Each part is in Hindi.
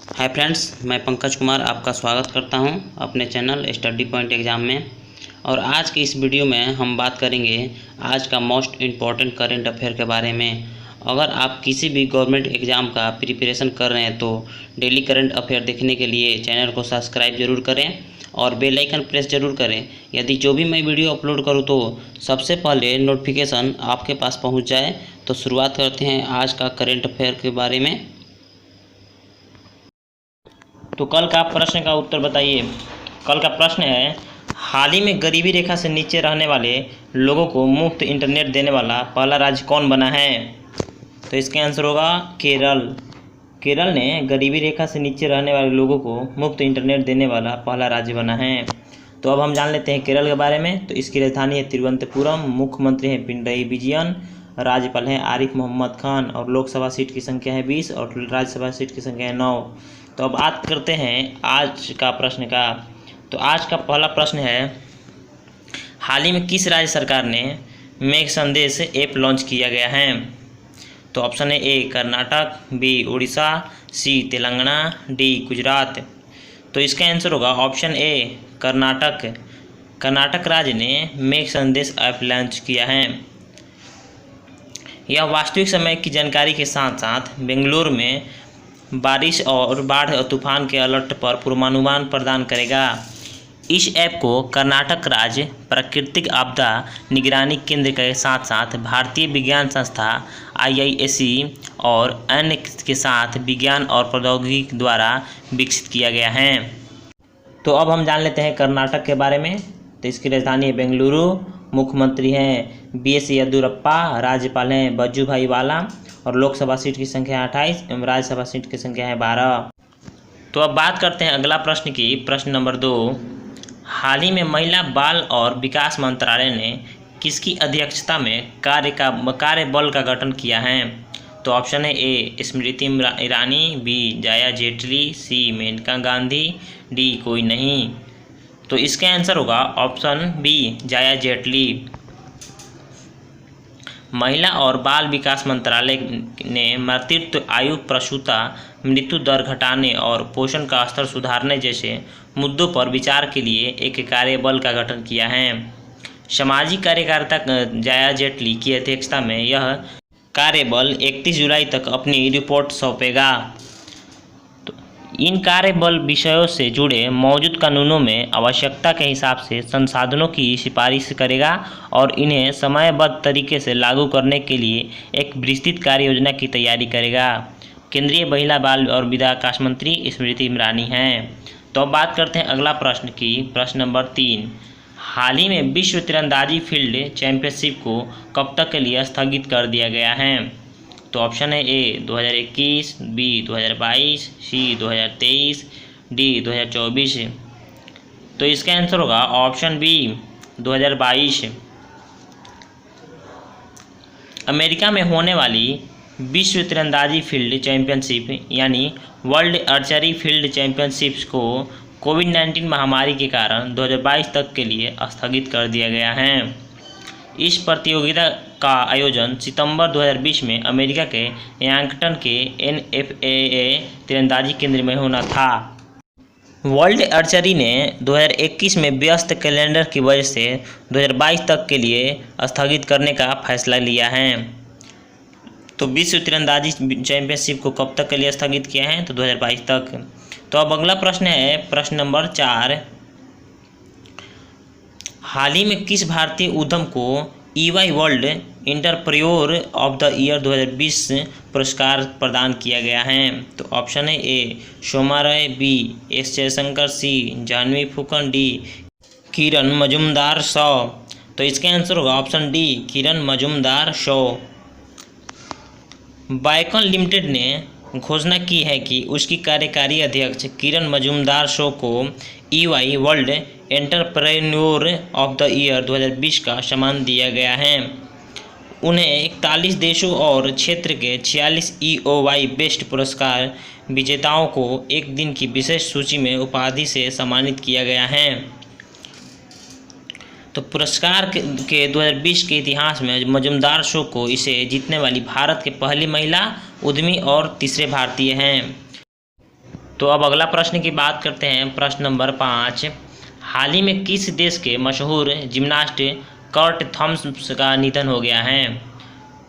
हाय फ्रेंड्स, मैं पंकज कुमार आपका स्वागत करता हूं अपने चैनल स्टडी पॉइंट एग्ज़ाम में। और आज की इस वीडियो में हम बात करेंगे आज का मोस्ट इम्पॉर्टेंट करंट अफेयर के बारे में। अगर आप किसी भी गवर्नमेंट एग्ज़ाम का प्रिपरेशन कर रहे हैं तो डेली करंट अफेयर देखने के लिए चैनल को सब्सक्राइब ज़रूर करें और बेल आइकन प्रेस ज़रूर करें। यदि जो भी मैं वीडियो अपलोड करूँ तो सबसे पहले नोटिफिकेशन आपके पास पहुँच जाए। तो शुरुआत करते हैं आज का करंट अफेयर के बारे में। तो कल का प्रश्न का उत्तर बताइए। कल का प्रश्न है, हाल ही में गरीबी रेखा से नीचे रहने वाले लोगों को मुफ्त इंटरनेट देने वाला पहला राज्य कौन बना है? तो इसका आंसर होगा केरल। केरल ने गरीबी रेखा से नीचे रहने वाले लोगों को मुफ्त इंटरनेट देने वाला पहला राज्य बना है। तो अब हम जान लेते हैं केरल के बारे में। तो इसकी राजधानी है तिरुवनंतपुरम, मुख्यमंत्री हैं पिनरई विजयन, राज्यपाल हैं आरिफ मोहम्मद खान और लोकसभा सीट की संख्या है 20 और राज्यसभा सीट की संख्या है 9। तो अब बात करते हैं आज का प्रश्न का। तो आज का पहला प्रश्न है, हाल ही में किस राज्य सरकार ने मेघ संदेश ऐप लॉन्च किया गया है? तो ऑप्शन है ए कर्नाटक, बी उड़ीसा, सी तेलंगाना, डी गुजरात। तो इसका आंसर होगा ऑप्शन ए कर्नाटक। कर्नाटक राज्य ने मेघ संदेश ऐप लॉन्च किया है। यह वास्तविक समय की जानकारी के साथ साथ बेंगलुरु में बारिश और बाढ़ और तूफान के अलर्ट पर पूर्वानुमान प्रदान करेगा। इस ऐप को कर्नाटक राज्य प्राकृतिक आपदा निगरानी केंद्र के साथ साथ भारतीय विज्ञान संस्था IISc और अन्य के साथ विज्ञान और प्रौद्योगिकी द्वारा विकसित किया गया है। तो अब हम जान लेते हैं कर्नाटक के बारे में। तो इसकी राजधानी है बेंगलुरु, मुख्यमंत्री हैं BS येदियुरप्पा, राज्यपाल हैं वजुभाई वाला और लोकसभा सीट की संख्या है 28 एवं राज्यसभा सीट की संख्या है 12। तो अब बात करते हैं अगला प्रश्न की। प्रश्न नंबर 2, हाल ही में महिला बाल और विकास मंत्रालय ने किसकी अध्यक्षता में कार्यबल का गठन किया है? तो ऑप्शन है ए स्मृति ईरानी, बी जाया जेटली, सी मेनका गांधी, डी कोई नहीं। तो इसका आंसर होगा ऑप्शन बी जाया जेटली। महिला और बाल विकास मंत्रालय ने मातृत्व आयु, प्रसूता मृत्यु दर घटाने और पोषण का स्तर सुधारने जैसे मुद्दों पर विचार के लिए एक कार्यबल का गठन किया है। सामाजिक कार्यकर्ता जाया जेटली की अध्यक्षता में यह कार्यबल 31 जुलाई तक अपनी रिपोर्ट सौंपेगा। इन कार्यबल विषयों से जुड़े मौजूद कानूनों में आवश्यकता के हिसाब से संसाधनों की सिफारिश करेगा और इन्हें समयबद्ध तरीके से लागू करने के लिए एक विस्तृत कार्य योजना की तैयारी करेगा। केंद्रीय महिला बाल और विकास मंत्री स्मृति ईरानी हैं। तो अब बात करते हैं अगला प्रश्न की। प्रश्न नंबर 3, हाल ही में विश्व तीरंदाजी फील्ड चैंपियनशिप को कब तक के लिए स्थगित कर दिया गया है? तो ऑप्शन है ए 2021, बी 2022, सी 2023, डी 2024। तो इसका आंसर होगा ऑप्शन बी 2022। अमेरिका में होने वाली विश्व तीरंदाजी फील्ड चैंपियनशिप यानी वर्ल्ड आर्चरी फील्ड चैंपियनशिप्स को कोविड-19 महामारी के कारण 2022 तक के लिए स्थगित कर दिया गया है। इस प्रतियोगिता का आयोजन सितंबर 2020 में अमेरिका के यांगटन के NFAA तीरंदाजी केंद्र में होना था। वर्ल्ड आर्चरी ने 2021 में व्यस्त कैलेंडर की वजह से 2022 तक के लिए स्थगित करने का फैसला लिया है। तो विश्व तीरंदाजी चैंपियनशिप को कब तक के लिए स्थगित किया है? तो 2022 तक। तो अब अगला प्रश्न है प्रश्न नंबर 4, हाल ही में किस भारतीय उद्यम को EY world entrepreneur of the year 2020 पुरस्कार प्रदान किया गया है? तो ऑप्शन है ए सोमा राय, बी एस जयशंकर, सी जाह्नवी फूकन, डी किरण मजूमदार शॉ। तो इसका आंसर होगा ऑप्शन डी किरण मजूमदार शॉ। बायकॉन लिमिटेड ने घोषणा की है कि उसकी कार्यकारी अध्यक्ष किरण मजूमदार शॉ को EY world entrepreneur of the year 2020 का सम्मान दिया गया है। उन्हें 41 देशों और क्षेत्र के 46 EOY बेस्ट पुरस्कार विजेताओं को एक दिन की विशेष सूची में उपाधि से सम्मानित किया गया है। तो पुरस्कार के 2020 के इतिहास में मजूमदार शो को इसे जीतने वाली भारत के पहली महिला उद्यमी और तीसरे भारतीय हैं। तो अब अगला प्रश्न की बात करते हैं। प्रश्न नंबर 5, हाल ही में किस देश के मशहूर जिम्नास्ट कर्ट थॉम्स का निधन हो गया है?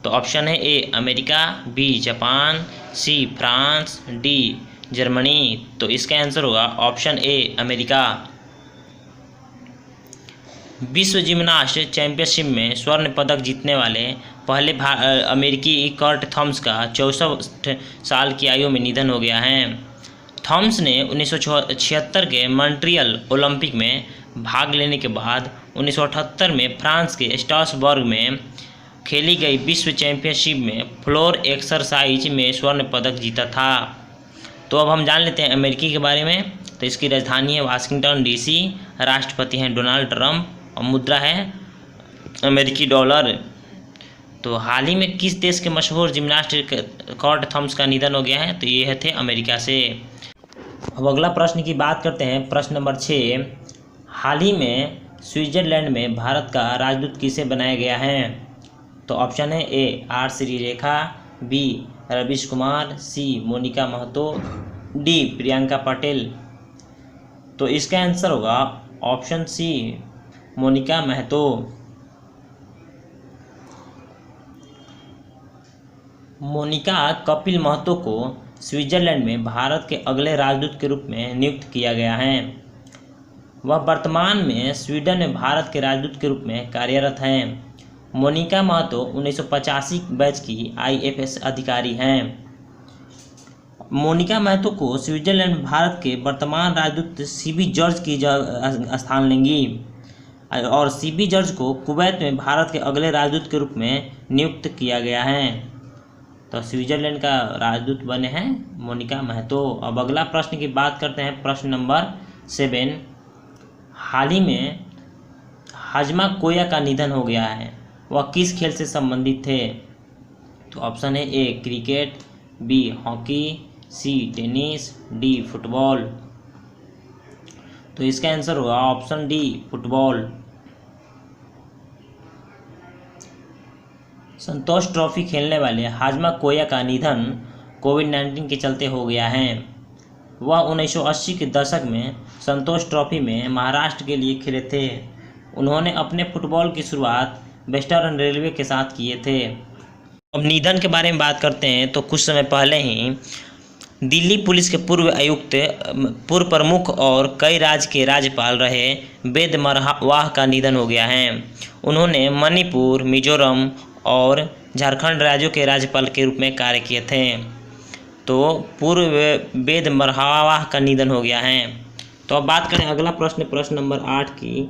तो ऑप्शन है A America, B Japan, C France, D Germany. तो इसका आंसर होगा ऑप्शन ए अमेरिका। विश्व जिम्नास्ट चैंपियनशिप में स्वर्ण पदक जीतने वाले पहले अमेरिकी कर्ट थॉम्स का 64 साल की आयु में निधन हो गया है। थॉम्स ने 1976 के मॉन्ट्रियल ओलंपिक में भाग लेने के बाद 1978 में फ्रांस के स्ट्रासबर्ग में खेली गई विश्व चैंपियनशिप में फ्लोर एक्सरसाइज में स्वर्ण पदक जीता था। तो अब हम जान लेते हैं अमेरिकी के बारे में। तो इसकी राजधानी है वाशिंगटन डीसी, राष्ट्रपति हैं डोनाल्ड ट्रंप और मुद्रा है अमेरिकी डॉलर। तो हाल ही में किस देश के मशहूर जिम्नास्ट कर्ट थॉम्स का निधन हो गया है? तो ये थे अमेरिका से। अब अगला प्रश्न की बात करते हैं। प्रश्न नंबर 6, हाल ही में स्विट्जरलैंड में भारत का राजदूत किसे बनाया गया है? तो ऑप्शन है A R Srirekha, B Ravish Kumar, C Monika Mahato, D Priyanka Patel. तो इसका आंसर होगा ऑप्शन सी मोनिका महतो। मोनिका कपिल महतो को स्विट्जरलैंड में भारत के अगले राजदूत के रूप में नियुक्त किया गया है। वह वर्तमान में स्वीडन में भारत के राजदूत के रूप में कार्यरत हैं। मोनिका महतो 1985 बैच की IFS अधिकारी हैं। मोनिका महतो को स्विट्जरलैंड में भारत के वर्तमान राजदूत CB जॉर्ज की स्थान लेंगी और CB जॉर्ज को कुवैत में भारत के अगले राजदूत के रूप में नियुक्त किया गया है। तो स्विट्जरलैंड का राजदूत बने हैं मोनिका महतो। अब अगला प्रश्न की बात करते हैं। प्रश्न नंबर 7, हाल ही में हाजमा कोया का निधन हो गया है। वह किस खेल से संबंधित थे? तो ऑप्शन है ए क्रिकेट, बी हॉकी, सी टेनिस, डी फुटबॉल। तो इसका आंसर होगा ऑप्शन डी फुटबॉल। संतोष ट्रॉफी खेलने वाले हाजमा कोया का निधन कोविड-19 के चलते हो गया है। वह 1980 के दशक में संतोष ट्रॉफी में महाराष्ट्र के लिए खेले थे। उन्होंने अपने फुटबॉल की शुरुआत वेस्टर्न रेलवे के साथ किए थे। अब निधन के बारे में बात करते हैं। तो कुछ समय पहले ही दिल्ली पुलिस के पूर्व आयुक्त, पूर्व प्रमुख और कई राज्य के राज्यपाल रहे वेद मरवाह का निधन हो गया है। उन्होंने मणिपुर, मिजोरम और झारखंड राज्यों के राज्यपाल के रूप में कार्य किए थे। तो पूर्व वेद मरवाह का निधन हो गया है। तो अब बात करें अगला प्रश्न, प्रश्न नंबर 8 की।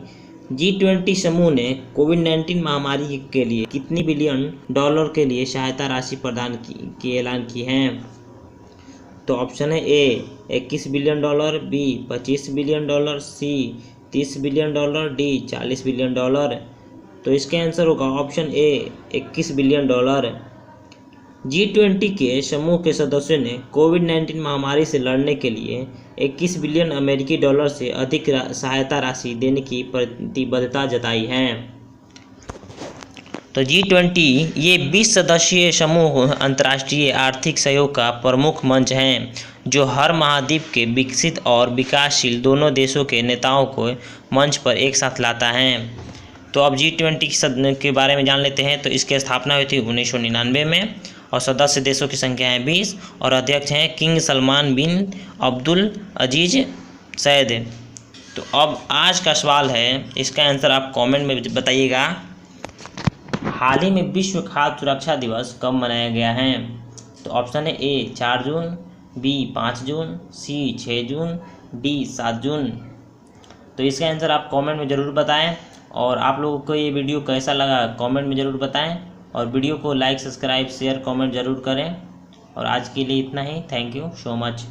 G20 समूह ने कोविड-19 महामारी के लिए कितनी बिलियन डॉलर के लिए सहायता राशि प्रदान की ऐलान की है? तो ऑप्शन है A 21 billion dollar, B 25 billion dollar, C 30 billion dollar, D 40 billion dollar. तो इसका आंसर होगा ऑप्शन ए 21 बिलियन डॉलर। G20 के समूह के सदस्यों ने कोविड-19 महामारी से लड़ने के लिए 21 बिलियन अमेरिकी डॉलर से अधिक सहायता राशि देने की प्रतिबद्धता जताई है। तो G20 ये 20 सदस्यीय समूह अंतर्राष्ट्रीय आर्थिक सहयोग का प्रमुख मंच हैं, जो हर महाद्वीप के विकसित और विकासशील दोनों देशों के नेताओं को मंच पर एक साथ लाता है। तो अब G20 के बारे में जान लेते हैं। तो इसकी स्थापना हुई थी 1999 में और सदस्य देशों की संख्या है 20 और अध्यक्ष हैं किंग सलमान बिन अब्दुल अजीज सैद। तो अब आज का सवाल है, इसका आंसर आप कमेंट में बताइएगा। हाल ही में विश्व खाद्य सुरक्षा दिवस कब मनाया गया है? तो ऑप्शन है ए 4 जून, बी 5 जून, सी 6 जून, डी 7 जून। तो इसका आंसर आप कमेंट में ज़रूर बताएं और आप लोगों को ये वीडियो कैसा लगा कमेंट में ज़रूर बताएं और वीडियो को लाइक, सब्सक्राइब, शेयर, कमेंट ज़रूर करें। और आज के लिए इतना ही। Thank you so much.